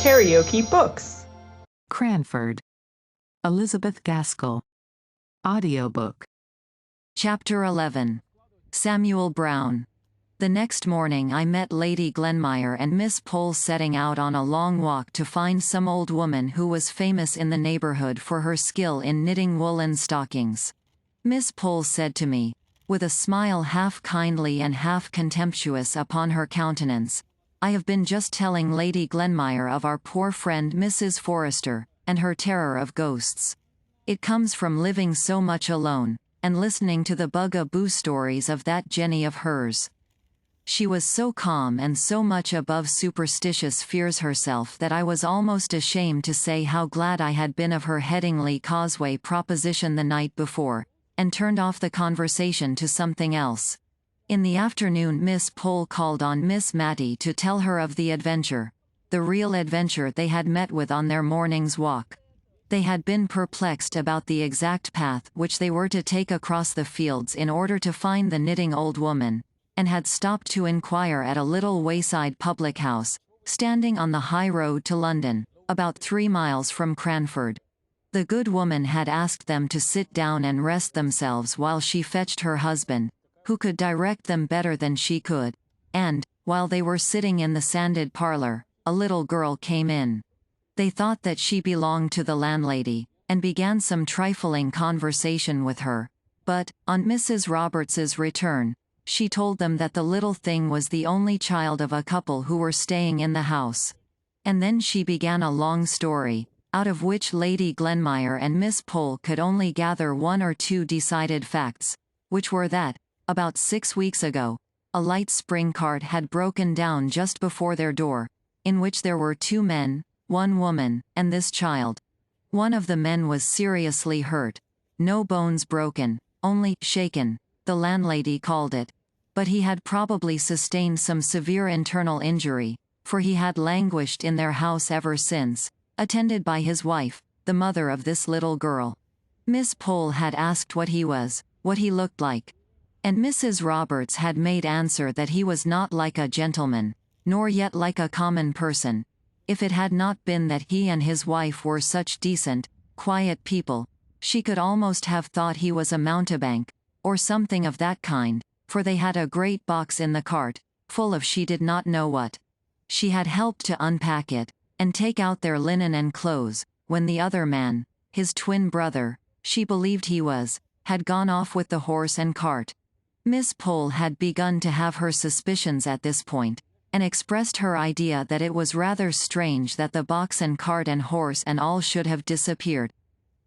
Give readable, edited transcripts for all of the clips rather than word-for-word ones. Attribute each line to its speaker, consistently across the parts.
Speaker 1: KaraokeBooks.
Speaker 2: Cranford. Elizabeth Gaskell. Audiobook.
Speaker 3: Chapter 11. Samuel Brown. The next morning I met Lady Glenmire and Miss Pole setting out on a long walk to find some old woman who was famous in the neighborhood for her skill in knitting woolen stockings. Miss Pole said to me, with a smile half kindly and half contemptuous upon her countenance, "I have been just telling Lady Glenmire of our poor friend Mrs. Forrester, and her terror of ghosts. It comes from living so much alone, and listening to the bug-a-boo stories of that Jenny of hers." She was so calm and so much above superstitious fears herself that I was almost ashamed to say how glad I had been of her Headingley Causeway proposition the night before, and turned off the conversation to something else. In the afternoon Miss Pole called on Miss Matty to tell her of the adventure, the real adventure they had met with on their morning's walk. They had been perplexed about the exact path which they were to take across the fields in order to find the knitting old woman, and had stopped to inquire at a little wayside public house, standing on the high road to London, about 3 miles from Cranford. The good woman had asked them to sit down and rest themselves while she fetched her husband, who could direct them better than she could, and, while they were sitting in the sanded parlor, a little girl came in. They thought that she belonged to the landlady, and began some trifling conversation with her, but, on Mrs. Roberts's return, she told them that the little thing was the only child of a couple who were staying in the house. And then she began a long story, out of which Lady Glenmire and Miss Pole could only gather 1 or 2 decided facts, which were that, about 6 weeks ago, a light spring cart had broken down just before their door, in which there were 2 men, 1 woman, and this child. One of the men was seriously hurt, no bones broken, only shaken, the landlady called it, but he had probably sustained some severe internal injury, for he had languished in their house ever since, attended by his wife, the mother of this little girl. Miss Pole had asked what he was, what he looked like, and Mrs. Roberts had made answer that he was not like a gentleman, nor yet like a common person. If it had not been that he and his wife were such decent, quiet people, she could almost have thought he was a mountebank, or something of that kind, for they had a great box in the cart, full of she did not know what. She had helped to unpack it, and take out their linen and clothes, when the other man, his twin brother, she believed he was, had gone off with the horse and cart. Miss Pole had begun to have her suspicions at this point, and expressed her idea that it was rather strange that the box and cart and horse and all should have disappeared.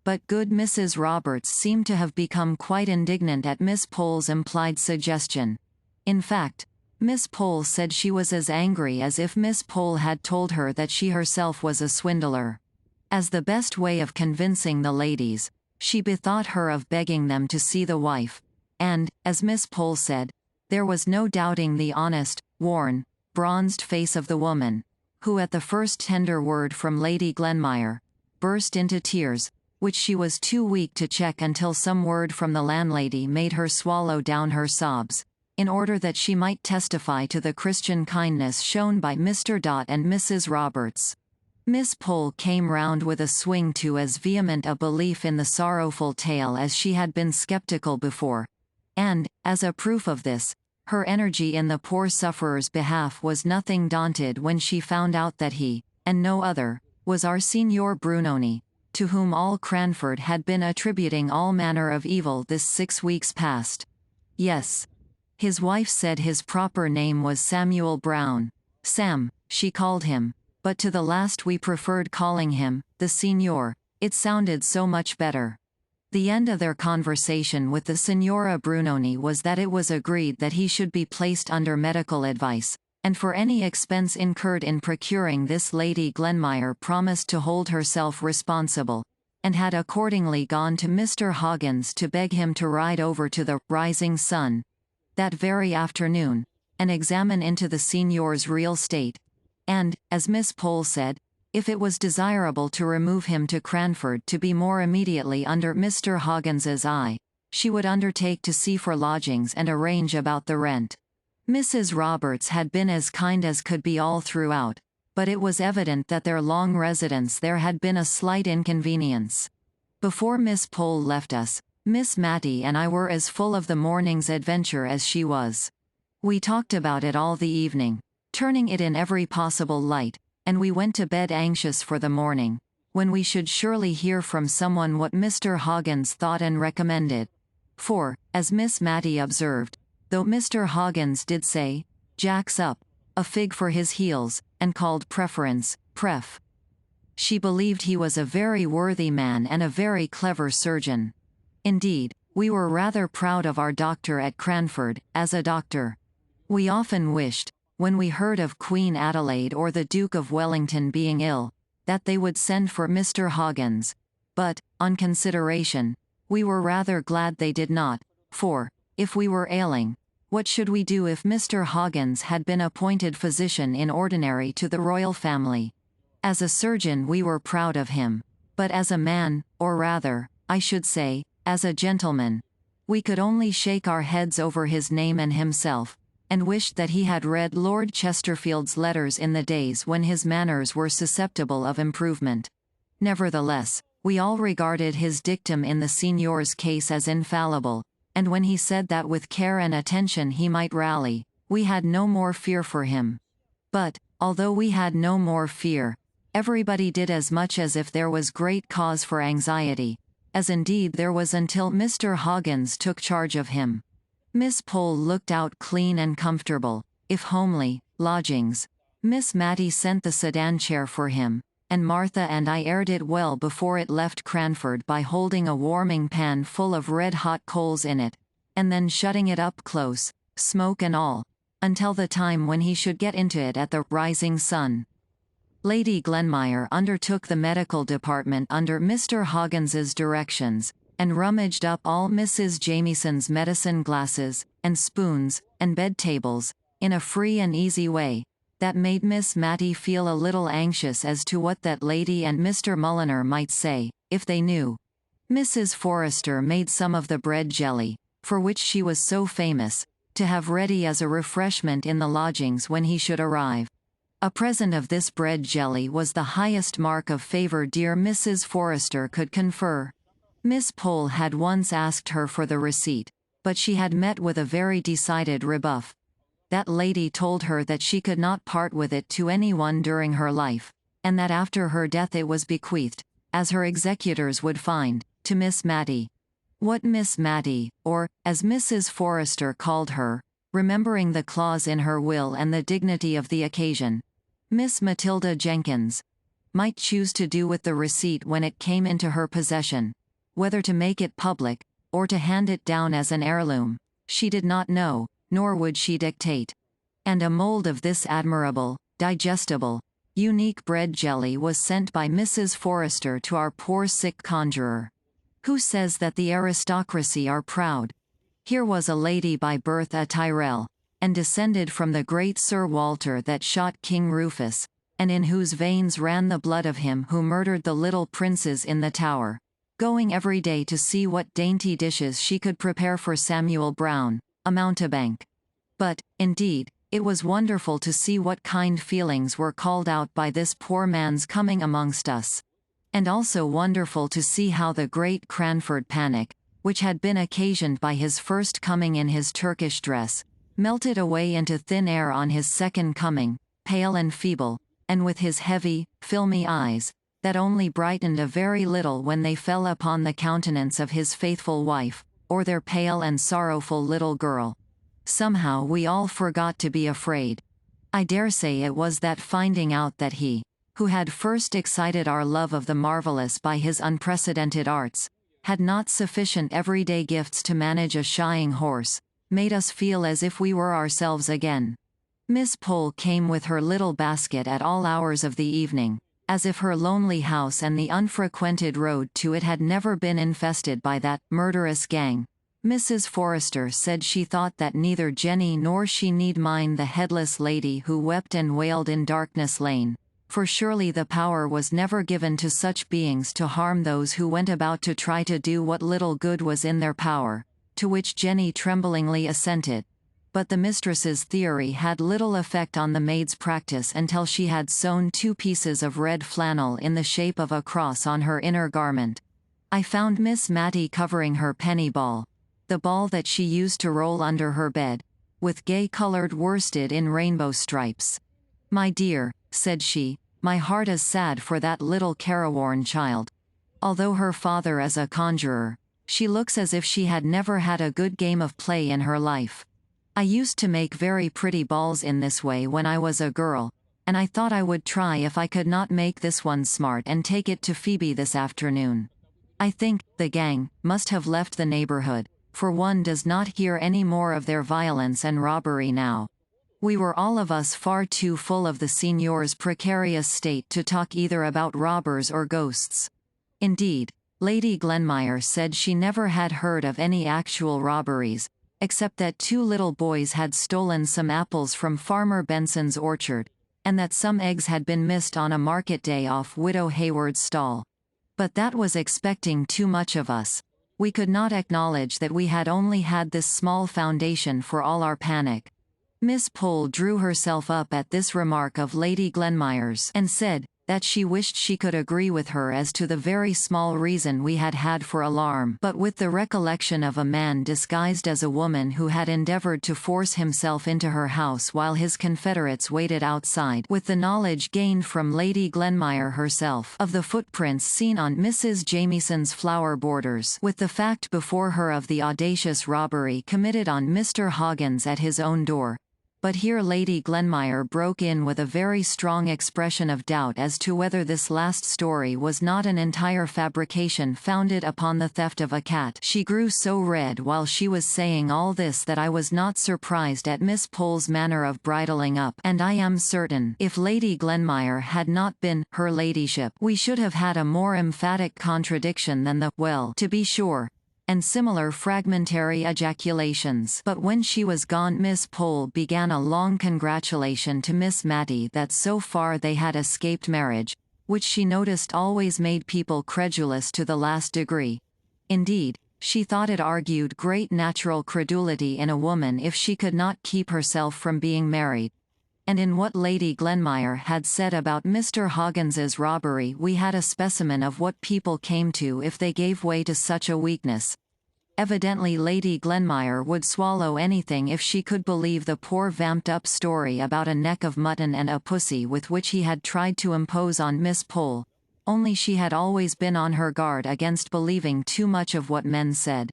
Speaker 3: But good Mrs. Roberts seemed to have become quite indignant at Miss Pole's implied suggestion. In fact, Miss Pole said she was as angry as if Miss Pole had told her that she herself was a swindler. As the best way of convincing the ladies, she bethought her of begging them to see the wife, and, as Miss Pole said, there was no doubting the honest, worn, bronzed face of the woman, who at the first tender word from Lady Glenmire, burst into tears, which she was too weak to check until some word from the landlady made her swallow down her sobs, in order that she might testify to the Christian kindness shown by Mr. Dot and Mrs. Roberts. Miss Pole came round with a swing to as vehement a belief in the sorrowful tale as she had been skeptical before, and, as a proof of this, her energy in the poor sufferer's behalf was nothing daunted when she found out that he, and no other, was our Signor Brunoni, to whom all Cranford had been attributing all manner of evil this 6 weeks past. Yes. His wife said his proper name was Samuel Brown. Sam, she called him, but to the last we preferred calling him the Signor. It sounded so much better. The end of their conversation with the Signora Brunoni was that it was agreed that he should be placed under medical advice, and for any expense incurred in procuring this Lady Glenmire promised to hold herself responsible, and had accordingly gone to Mr. Hoggins to beg him to ride over to the Rising Sun that very afternoon, and examine into the Signor's real state, and, as Miss Pole said, if it was desirable to remove him to Cranford to be more immediately under Mr. Hoggins's eye, she would undertake to see for lodgings and arrange about the rent. Mrs. Roberts had been as kind as could be all throughout, but it was evident that their long residence there had been a slight inconvenience. Before Miss Pole left us, Miss Matty and I were as full of the morning's adventure as she was. We talked about it all the evening, turning it in every possible light, and we went to bed anxious for the morning, when we should surely hear from someone what Mr. Hoggins thought and recommended. For, as Miss Matty observed, though Mr. Hoggins did say, "Jack's up, a fig for his heels," and called preference, pref. She believed he was a very worthy man and a very clever surgeon. Indeed, we were rather proud of our doctor at Cranford, as a doctor. We often wished, when we heard of Queen Adelaide or the Duke of Wellington being ill, that they would send for Mr. Hoggins. But, on consideration, we were rather glad they did not, for, if we were ailing, what should we do if Mr. Hoggins had been appointed physician in ordinary to the royal family? As a surgeon we were proud of him, but as a man, or rather, I should say, as a gentleman, we could only shake our heads over his name and himself, and wished that he had read Lord Chesterfield's letters in the days when his manners were susceptible of improvement. Nevertheless, we all regarded his dictum in the signor's case as infallible, and when he said that with care and attention he might rally, we had no more fear for him. But, although we had no more fear, everybody did as much as if there was great cause for anxiety, as indeed there was until Mr. Hoggins took charge of him. Miss Pole looked out clean and comfortable, if homely, lodgings. Miss Matty sent the sedan chair for him, and Martha and I aired it well before it left Cranford by holding a warming pan full of red-hot coals in it, and then shutting it up close, smoke and all, until the time when he should get into it at the rising sun. Lady Glenmire undertook the medical department under Mr. Hoggins's directions, and rummaged up all Mrs. Jamieson's medicine glasses, and spoons, and bed tables, in a free and easy way, that made Miss Matty feel a little anxious as to what that lady and Mr. Mulliner might say, if they knew. Mrs. Forrester made some of the bread jelly, for which she was so famous, to have ready as a refreshment in the lodgings when he should arrive. A present of this bread jelly was the highest mark of favor dear Mrs. Forrester could confer. Miss Pole had once asked her for the receipt, but she had met with a very decided rebuff. That lady told her that she could not part with it to anyone during her life, and that after her death it was bequeathed, as her executors would find, to Miss Matty. What Miss Matty, or, as Mrs. Forrester called her, remembering the clause in her will and the dignity of the occasion, Miss Matilda Jenkins, might choose to do with the receipt when it came into her possession, whether to make it public, or to hand it down as an heirloom, she did not know, nor would she dictate. And a mold of this admirable, digestible, unique bread jelly was sent by Mrs. Forrester to our poor sick conjurer. Who says that the aristocracy are proud? Here was a lady by birth a Tyrell, and descended from the great Sir Walter that shot King Rufus, and in whose veins ran the blood of him who murdered the little princes in the Tower, going every day to see what dainty dishes she could prepare for Samuel Brown, a mountebank. But, indeed, it was wonderful to see what kind feelings were called out by this poor man's coming amongst us. And also wonderful to see how the great Cranford panic, which had been occasioned by his first coming in his Turkish dress, melted away into thin air on his second coming, pale and feeble, and with his heavy, filmy eyes, that only brightened a very little when they fell upon the countenance of his faithful wife, or their pale and sorrowful little girl. Somehow we all forgot to be afraid. I dare say it was that finding out that he, who had first excited our love of the marvelous by his unprecedented arts, had not sufficient everyday gifts to manage a shying horse, made us feel as if we were ourselves again. Miss Pole came with her little basket at all hours of the evening, as if her lonely house and the unfrequented road to it had never been infested by that murderous gang. Mrs. Forrester said she thought that neither Jenny nor she need mind the headless lady who wept and wailed in Darkness Lane, for surely the power was never given to such beings to harm those who went about to try to do what little good was in their power, to which Jenny tremblingly assented. but the mistress's theory had little effect on the maid's practice until she had sewn 2 pieces of red flannel in the shape of a cross on her inner garment. I found Miss Mattie covering her penny ball, the ball that she used to roll under her bed, with gay-colored worsted in rainbow stripes. "My dear," said she, "my heart is sad for that little careworn child. Although her father is a conjurer, she looks as if she had never had a good game of play in her life. I used to make very pretty balls in this way when I was a girl, and I thought I would try if I could not make this one smart and take it to Phoebe this afternoon. I think the gang must have left the neighborhood, for one does not hear any more of their violence and robbery now. We were all of us far too full of the signor's precarious state to talk either about robbers or ghosts. Indeed, Lady Glenmire said she never had heard of any actual robberies, except that 2 little boys had stolen some apples from Farmer Benson's orchard, and that some eggs had been missed on a market day off Widow Hayward's stall. But that was expecting too much of us. We could not acknowledge that we had only had this small foundation for all our panic. Miss Pole drew herself up at this remark of Lady Glenmire's, and said that she wished she could agree with her as to the very small reason we had had for alarm, but with the recollection of a man disguised as a woman who had endeavored to force himself into her house while his confederates waited outside, with the knowledge gained from Lady Glenmire herself of the footprints seen on Mrs. Jamieson's flower borders, with the fact before her of the audacious robbery committed on Mr. Hoggins at his own door. But here Lady Glenmire broke in with a very strong expression of doubt as to whether this last story was not an entire fabrication founded upon the theft of a cat. She grew so red while she was saying all this that I was not surprised at Miss Pole's manner of bridling up, and I am certain, if Lady Glenmire had not been her ladyship, we should have had a more emphatic contradiction than the "well, to be sure," and similar fragmentary ejaculations. But when she was gone, Miss Pole began a long congratulation to Miss Mattie that so far they had escaped marriage, which she noticed always made people credulous to the last degree. Indeed, she thought it argued great natural credulity in a woman if she could not keep herself from being married. And in what Lady Glenmire had said about Mr. Hoggins's robbery we had a specimen of what people came to if they gave way to such a weakness. Evidently Lady Glenmire would swallow anything if she could believe the poor vamped-up story about a neck of mutton and a pussy with which he had tried to impose on Miss Pole, only she had always been on her guard against believing too much of what men said.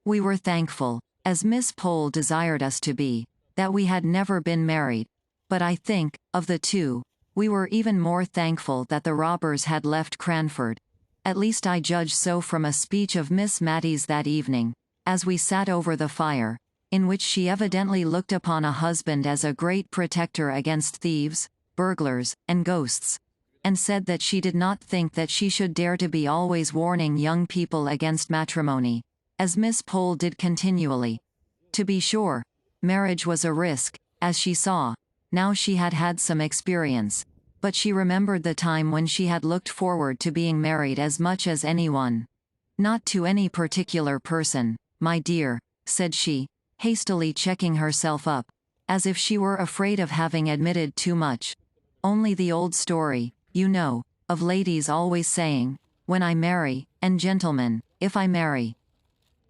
Speaker 3: We were thankful, as Miss Pole desired us to be, that we had never been married. But I think, of the 2, we were even more thankful that the robbers had left Cranford. At least I judge so from a speech of Miss Mattie's that evening, as we sat over the fire, in which she evidently looked upon a husband as a great protector against thieves, burglars, and ghosts, and said that she did not think that she should dare to be always warning young people against matrimony, as Miss Pole did continually. To be sure, marriage was a risk, as she saw. Now she had had some experience, but she remembered the time when she had looked forward to being married as much as anyone. "Not to any particular person, my dear," said she, hastily checking herself up, as if she were afraid of having admitted too much. "Only the old story, you know, of ladies always saying, 'When I marry,' and gentlemen, 'if I marry.'"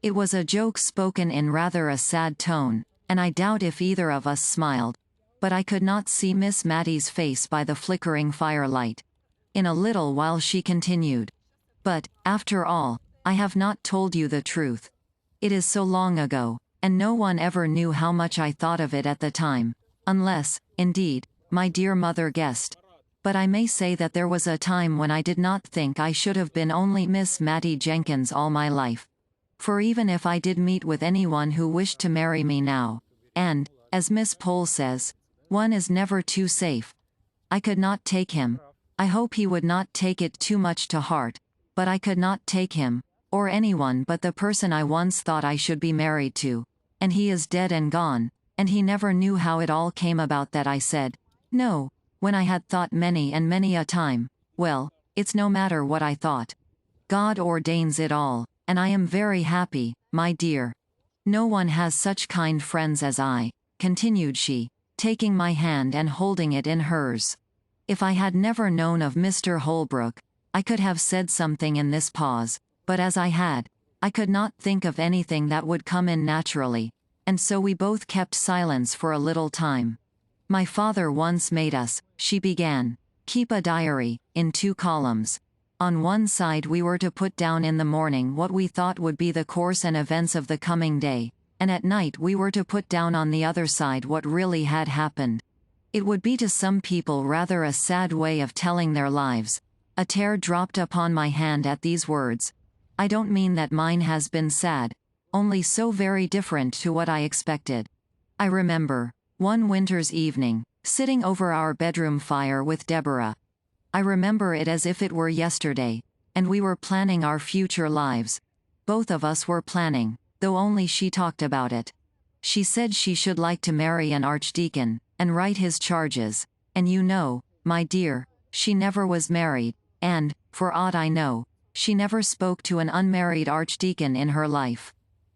Speaker 3: It was a joke spoken in rather a sad tone, and I doubt if either of us smiled. But I could not see Miss Mattie's face by the flickering firelight. In a little while she continued. "But, after all, I have not told you the truth. It is so long ago, and no one ever knew how much I thought of it at the time, unless, indeed, my dear mother guessed. But I may say that there was a time when I did not think I should have been only Miss Mattie Jenkins all my life. For even if I did meet with anyone who wished to marry me now, and, as Miss Pole says, one is never too safe, I could not take him. I hope he would not take it too much to heart, but I could not take him, or anyone but the person I once thought I should be married to, and he is dead and gone, and he never knew how it all came about that I said, 'No,' when I had thought many and many a time. Well, it's no matter what I thought. God ordains it all, and I am very happy, my dear. No one has such kind friends as I. continued she, taking my hand and holding it in hers. If I had never known of Mr. Holbrook, I could have said something in this pause, but as I had, I could not think of anything that would come in naturally, and so we both kept silence for a little time. My father once made us, she began, keep a diary, in 2 columns. On one side we were to put down in the morning what we thought would be the course and events of the coming day, and at night we were to put down on the other side what really had happened. It would be to some people rather a sad way of telling their lives. A tear dropped upon my hand at these words. I don't mean that mine has been sad, only so very different to what I expected. I remember, one winter's evening, sitting over our bedroom fire with Deborah. I remember it as if it were yesterday, and we were planning our future lives. Both of us were planning, though only she talked about it. She said she should like to marry an archdeacon, and write his charges, and you know, my dear, she never was married, and, for aught I know, she never spoke to an unmarried archdeacon in her life.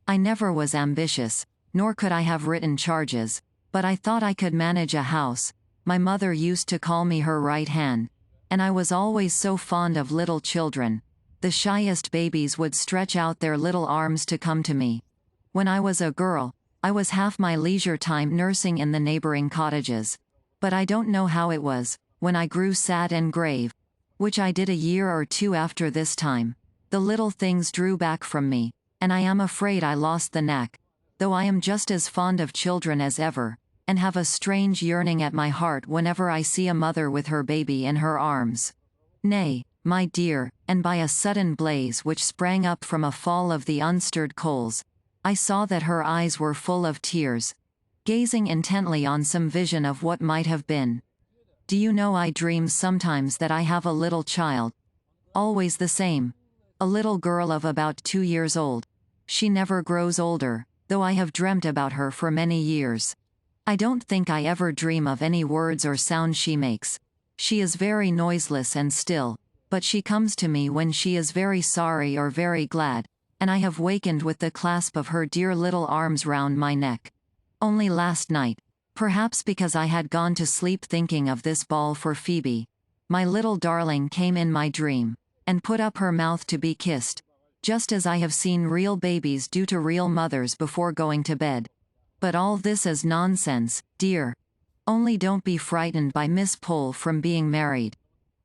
Speaker 3: I never was ambitious, nor could I have written charges, but I thought I could manage a house. My mother used to call me her right hand, and I was always so fond of little children. The shyest babies would stretch out their little arms to come to me. When I was a girl, I was half my leisure time nursing in the neighboring cottages. But I don't know how it was, when I grew sad and grave, which I did a year or 2 after this time, the little things drew back from me, and I am afraid I lost the knack, though I am just as fond of children as ever, and have a strange yearning at my heart whenever I see a mother with her baby in her arms. Nay, my dear, and by a sudden blaze which sprang up from a fall of the unstirred coals, I saw that her eyes were full of tears, gazing intently on some vision of what might have been. Do you know I dream sometimes that I have a little child? Always the same. A little girl of about 2 years old. She never grows older, though I have dreamt about her for many years. I don't think I ever dream of any words or sound she makes. She is very noiseless and still, but she comes to me when she is very sorry or very glad, and I have wakened with the clasp of her dear little arms round my neck. Only last night, perhaps because I had gone to sleep thinking of this ball for Phoebe, my little darling came in my dream, and put up her mouth to be kissed, just as I have seen real babies do to real mothers before going to bed. But all this is nonsense, dear. Only don't be frightened by Miss Pole from being married.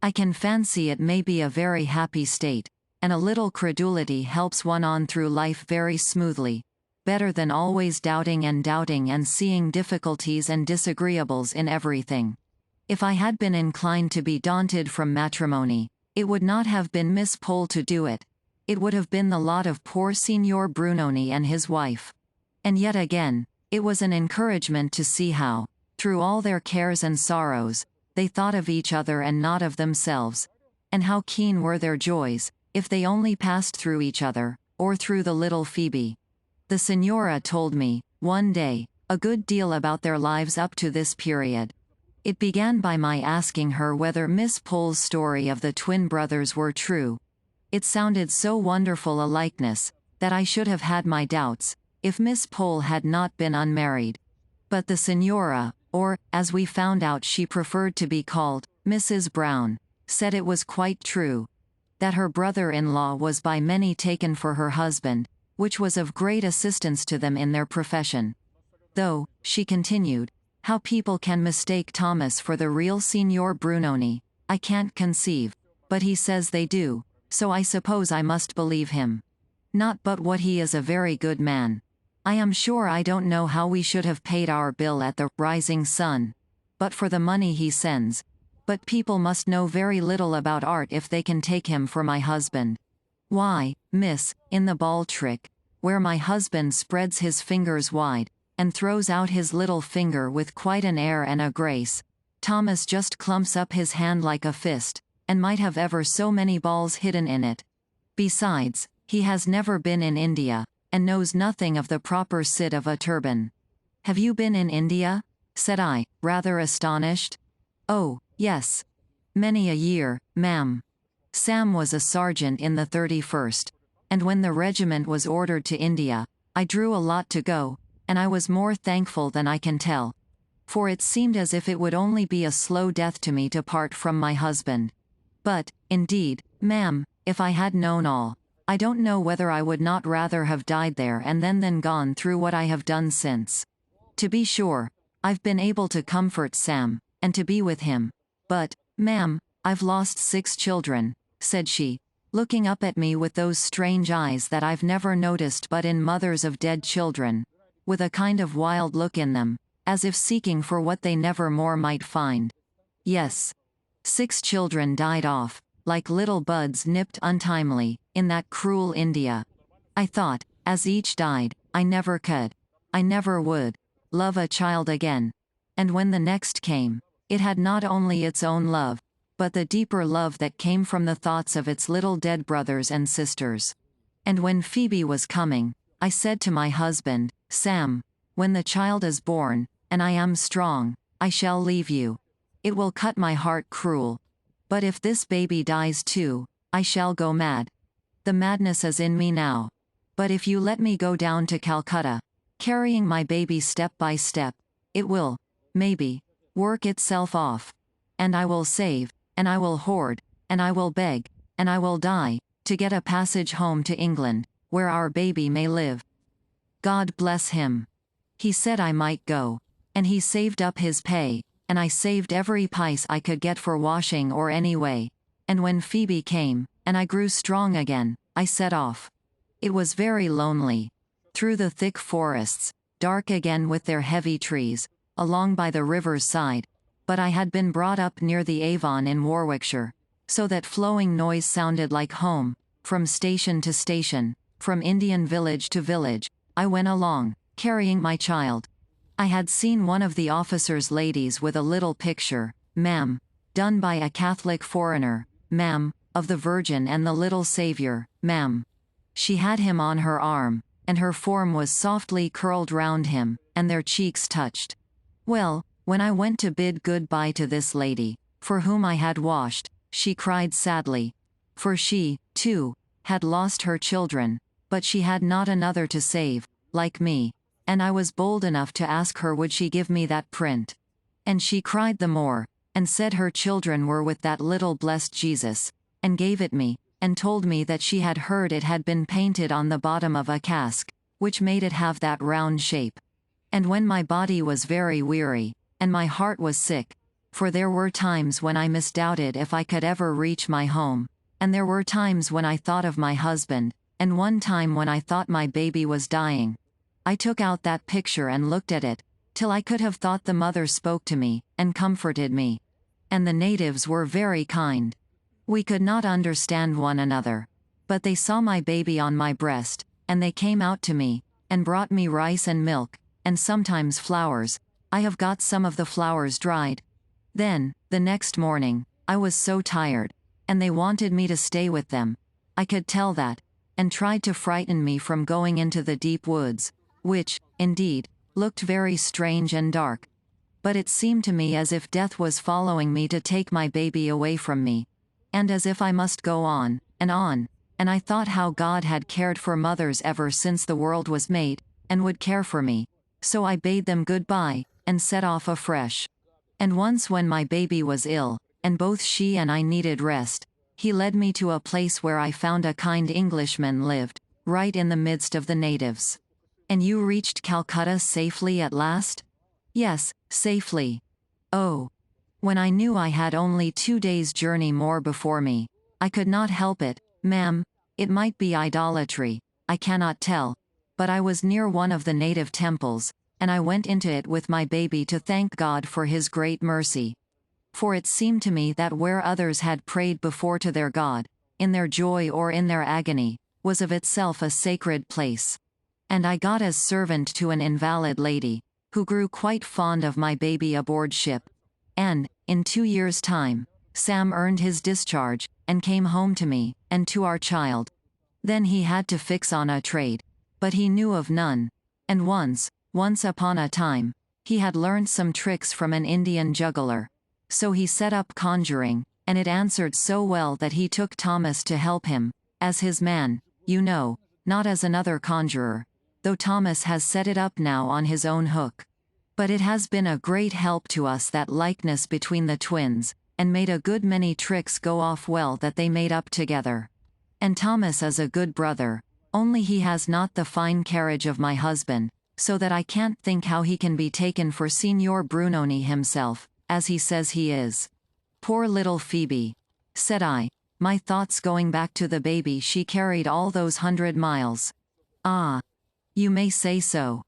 Speaker 3: I can fancy it may be a very happy state, and a little credulity helps one on through life very smoothly, better than always doubting and seeing difficulties and disagreeables in everything. If I had been inclined to be daunted from matrimony, it would not have been Miss Pole to do it. It would have been the lot of poor Signor Brunoni and his wife. And yet again, it was an encouragement to see how, through all their cares and sorrows, they thought of each other and not of themselves, and how keen were their joys, if they only passed through each other, or through the little Phoebe. The Signora told me, one day, a good deal about their lives up to this period. It began by my asking her whether Miss Pole's story of the twin brothers were true. It sounded so wonderful a likeness, that I should have had my doubts, if Miss Pole had not been unmarried. But the Signora, or, as we found out she preferred to be called, Mrs. Brown, said it was quite true. That her brother-in-law was by many taken for her husband, which was of great assistance to them in their profession. Though, she continued, how people can mistake Thomas for the real Signor Brunoni, I can't conceive, but he says they do, so I suppose I must believe him. Not but what he is a very good man. I am sure I don't know how we should have paid our bill at the Rising Sun, but for the money he sends. But people must know very little about art if they can take him for my husband. Why, miss, in the ball trick, where my husband spreads his fingers wide, and throws out his little finger with quite an air and a grace, Thomas just clumps up his hand like a fist, and might have ever so many balls hidden in it. Besides, he has never been in India, and knows nothing of the proper sit of a turban. Have you been in India? Said I, rather astonished. Oh, yes. Many a year, ma'am. Sam was a sergeant in the 31st, and when the regiment was ordered to India, I drew a lot to go, and I was more thankful than I can tell. For it seemed as if it would only be a slow death to me to part from my husband. But, indeed, ma'am, if I had known all, I don't know whether I would not rather have died there and then than gone through what I have done since. To be sure, I've been able to comfort Sam, and to be with him. But, ma'am, I've lost 6 children, said she, looking up at me with those strange eyes that I've never noticed but in mothers of dead children, with a kind of wild look in them, as if seeking for what they never more might find. Yes. 6 children died off, like little buds nipped untimely, in that cruel India. I thought, as each died, I never could, I never would, love a child again. And when the next came, it had not only its own love, but the deeper love that came from the thoughts of its little dead brothers and sisters. And when Phoebe was coming, I said to my husband, Sam, when the child is born, and I am strong, I shall leave you. It will cut my heart cruel. But if this baby dies too, I shall go mad. The madness is in me now. But if you let me go down to Calcutta, carrying my baby step by step, it will, maybe, work itself off. And I will save, and I will hoard, and I will beg, and I will die, to get a passage home to England, where our baby may live. God bless him. He said I might go, and he saved up his pay, and I saved every pice I could get for washing or any way. And when Phoebe came, and I grew strong again, I set off. It was very lonely. Through the thick forests, dark again with their heavy trees, along by the river's side, but I had been brought up near the Avon in Warwickshire, so that flowing noise sounded like home. From station to station, from Indian village to village, I went along, carrying my child. I had seen one of the officers' ladies with a little picture, ma'am, done by a Catholic foreigner, ma'am, of the Virgin and the little Saviour, ma'am. She had him on her arm, and her form was softly curled round him, and their cheeks touched. Well, when I went to bid good-bye to this lady, for whom I had washed, she cried sadly. For she, too, had lost her children, but she had not another to save, like me, and I was bold enough to ask her would she give me that print. And she cried the more, and said her children were with that little blessed Jesus, and gave it me, and told me that she had heard it had been painted on the bottom of a cask, which made it have that round shape. And when my body was very weary, and my heart was sick, for there were times when I misdoubted if I could ever reach my home, and there were times when I thought of my husband, and one time when I thought my baby was dying. I took out that picture and looked at it, till I could have thought the mother spoke to me, and comforted me. And the natives were very kind. We could not understand one another. But they saw my baby on my breast, and they came out to me, and brought me rice and milk, and sometimes flowers. I have got some of the flowers dried. Then, the next morning, I was so tired, and they wanted me to stay with them. I could tell that, and tried to frighten me from going into the deep woods, which, indeed, looked very strange and dark. But it seemed to me as if death was following me to take my baby away from me, and as if I must go on, and I thought how God had cared for mothers ever since the world was made, and would care for me. So I bade them good-bye, and set off afresh. And once when my baby was ill, and both she and I needed rest, he led me to a place where I found a kind Englishman lived, right in the midst of the natives. And you reached Calcutta safely at last? Yes, safely. Oh. When I knew I had only 2 days' journey more before me, I could not help it, ma'am. It might be idolatry, I cannot tell, but I was near one of the native temples, and I went into it with my baby to thank God for his great mercy. For it seemed to me that where others had prayed before to their God, in their joy or in their agony, was of itself a sacred place. And I got as servant to an invalid lady, who grew quite fond of my baby aboard ship. And, in 2 years' time, Sam earned his discharge, and came home to me, and to our child. Then he had to fix on a trade, but he knew of none. And once upon a time, he had learned some tricks from an Indian juggler. So he set up conjuring, and it answered so well that he took Thomas to help him, as his man, you know, not as another conjurer. though Thomas has set it up now on his own hook. But it has been a great help to us, that likeness between the twins, and made a good many tricks go off well that they made up together. And Thomas is a good brother, only he has not the fine carriage of my husband, so that I can't think how he can be taken for Signor Brunoni himself, as he says he is. Poor little Phoebe, said I, my thoughts going back to the baby she carried all those 100 miles. Ah, you may say so.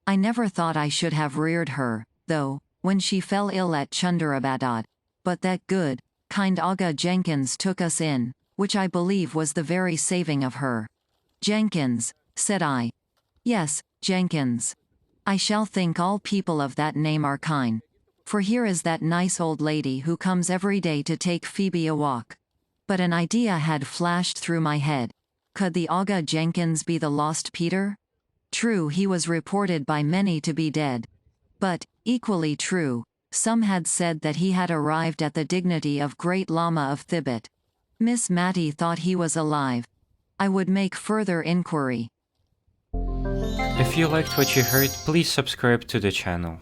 Speaker 3: I never thought I should have reared her, though, when she fell ill at Chundarabadad, but that good, kind Aga Jenkins took us in, which I believe was the very saving of her. Jenkins, said I. Yes, Jenkins. I shall think all people of that name are kind. For here is that nice old lady who comes every day to take Phoebe a walk. But an idea had flashed through my head. Could the Aga Jenkins be the lost Peter? True, he was reported by many to be dead. But, equally true, some had said that he had arrived at the dignity of Great Lama of Thibet. Miss Mattie thought he was alive. I would make further inquiry.
Speaker 1: If you liked what you heard, please subscribe to the channel.